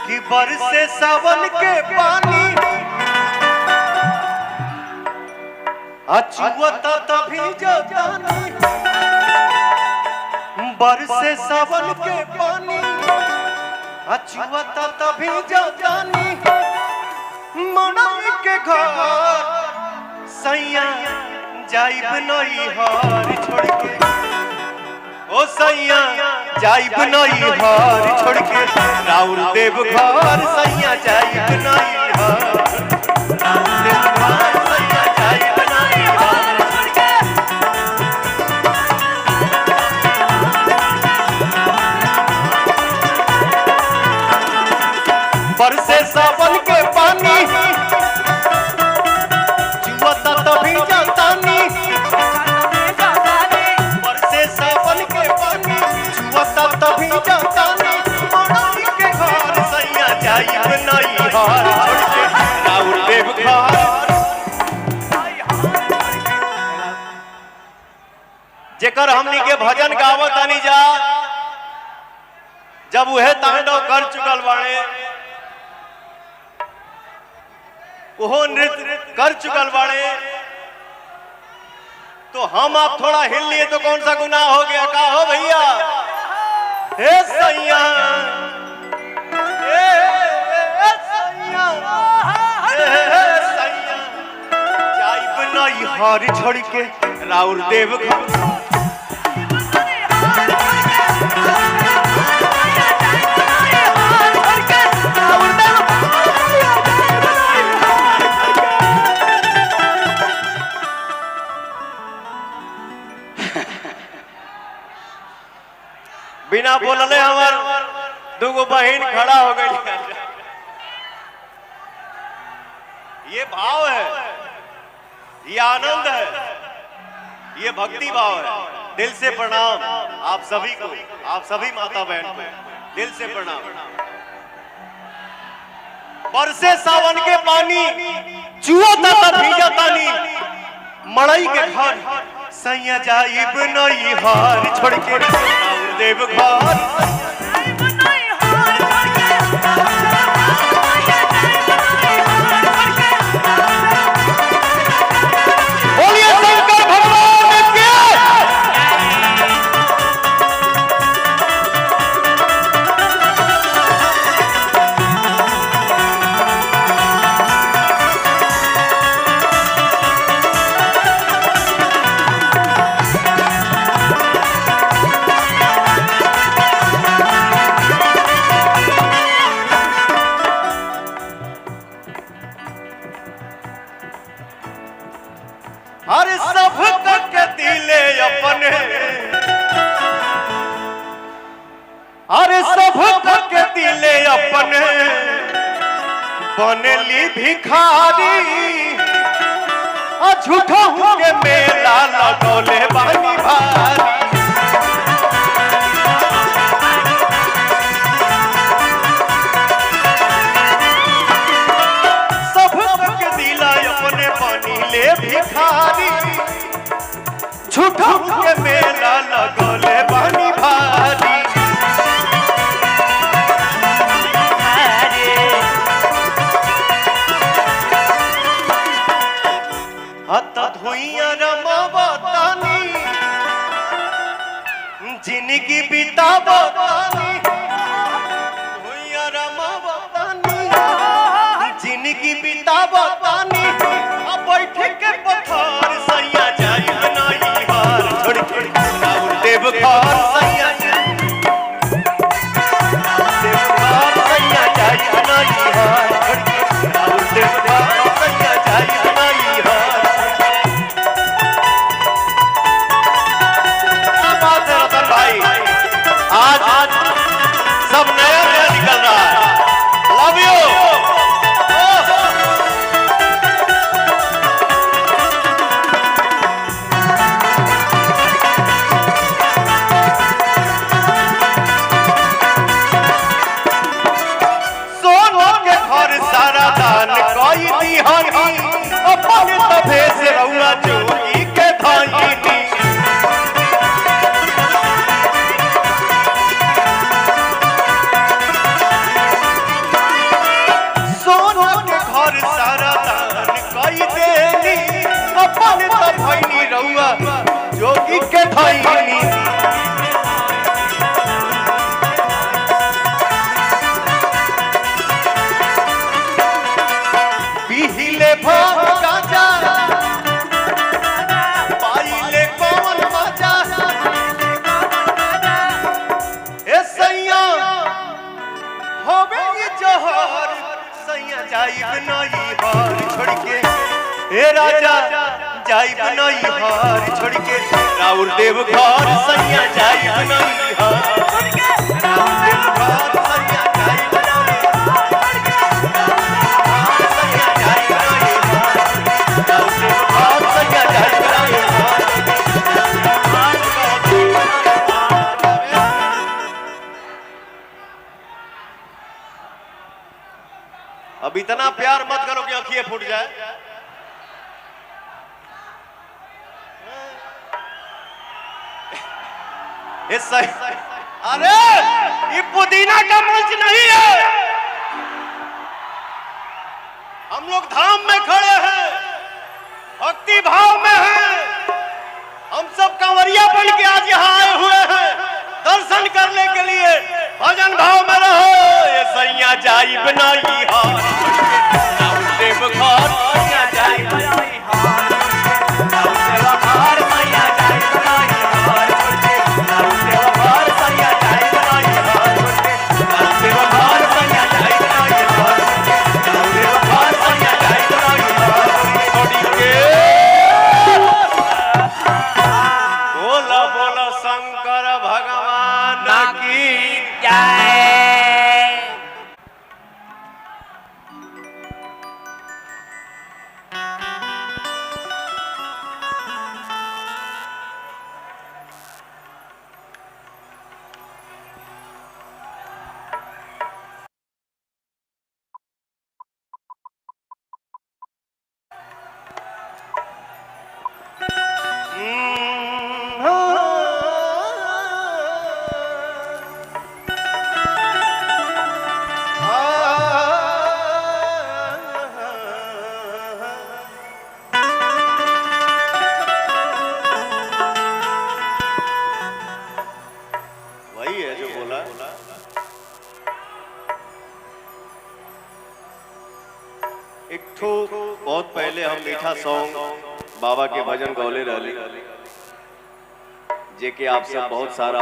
कि बरसे सावन के पानी अचुअता तभी जानी बरसे सावन के पानी अचुअता तभी जानी मनाई के घर सैया जाइब नई हार छोड़ के ओ सैया जाइब नई हार छोड़ के राउर देव घर सैया जाइब नई हार राउर देव घर सैया जाइब नई हार छोड़ के बरसे सावन के पानी जुआता तभी जातानी बरसे सावन के पानी जुआता तभी जातानी मनाई के घर सैया जाइब नई हार छोड़ के राउर देव घर जेकर हमनी के भजन गावत आनी जा जब वह तांडव कर चुकल बाड़े वो नृत्य कर चुकल बाड़े तो हम आप थोड़ा हिल लिए तो कौन सा गुनाह हो गया का हो भैया हे सैया जाइब नई हार छोड़ के राउर देव घर बिना बोलने हमार दुगो बहन खड़ा हो गई। ये भाव है, ये आनंद है, ये भक्ति भाव है। दिल से प्रणाम आप सभी को, आप सभी माता बहन को दिल से प्रणाम। बरसे सावन के पानी चुआता तब भीजा तानी मड़ई के घर सैया जाइब नई हार छोड़ के देव घर बोलिए शंकर भगवान के। हर सब के दिले अपने हर सब के दिले अपने बनली भिखारी झूठा के मेला लगौले बानी भारी भिखारी झूठा के मेला लगौले बानी भारी हत धुइया रमावतानी जिंदगी बितावतानी धुइया रमावतानी जिंदगी बितावतानी बैठ के पठार सैया जाइब नई हार छोड़ के राउर देव घर सैया जाइब नई हार छोड़ के राउर देव घर सैया जाइब नई हार। क्या बात है रतन भाई, आज सब नया नया निकल रहा है। Love you. अपन तभे से रउआ जोगी के धाइनी जोहर सैया जाइब नई हार छोड़ के हे राजा जाइब नई हार छोड़ के राउर देव घर सैया जाइब नई हार छोड़ के राउर देव घर सैया जाइब नई हार सैया जाइब नई हार राउर देव घर सैया जाइब नई हार अब इतना प्यार मत करो कि आंखें फूट जाए। अरे ये पुदीना का मंच नहीं है, हम लोग धाम में खड़े हैं, भक्ति भाव में हैं, हम सब कांवरिया बन के आज यहाँ आए हुए हैं दर्शन करने के लिए। भजन भाव में रहो। ये सैया जाइब नई हार राउर देव घर सैया जाइब नई हार राउर देव घर सैया जाइब नई हार राउर देव घर सैया जाइब नई हार राउर देव घर सैया जाइब नई हार राउर देव घर सैया जाइब नई हार छोड़ी के बोला बोला शंकर भगवान की जय। वही है जो बोला। एक ठो बहुत पहले हम मीठा सॉन्ग बाबा के भजन गौले रहले जे के आप सब बहुत सारा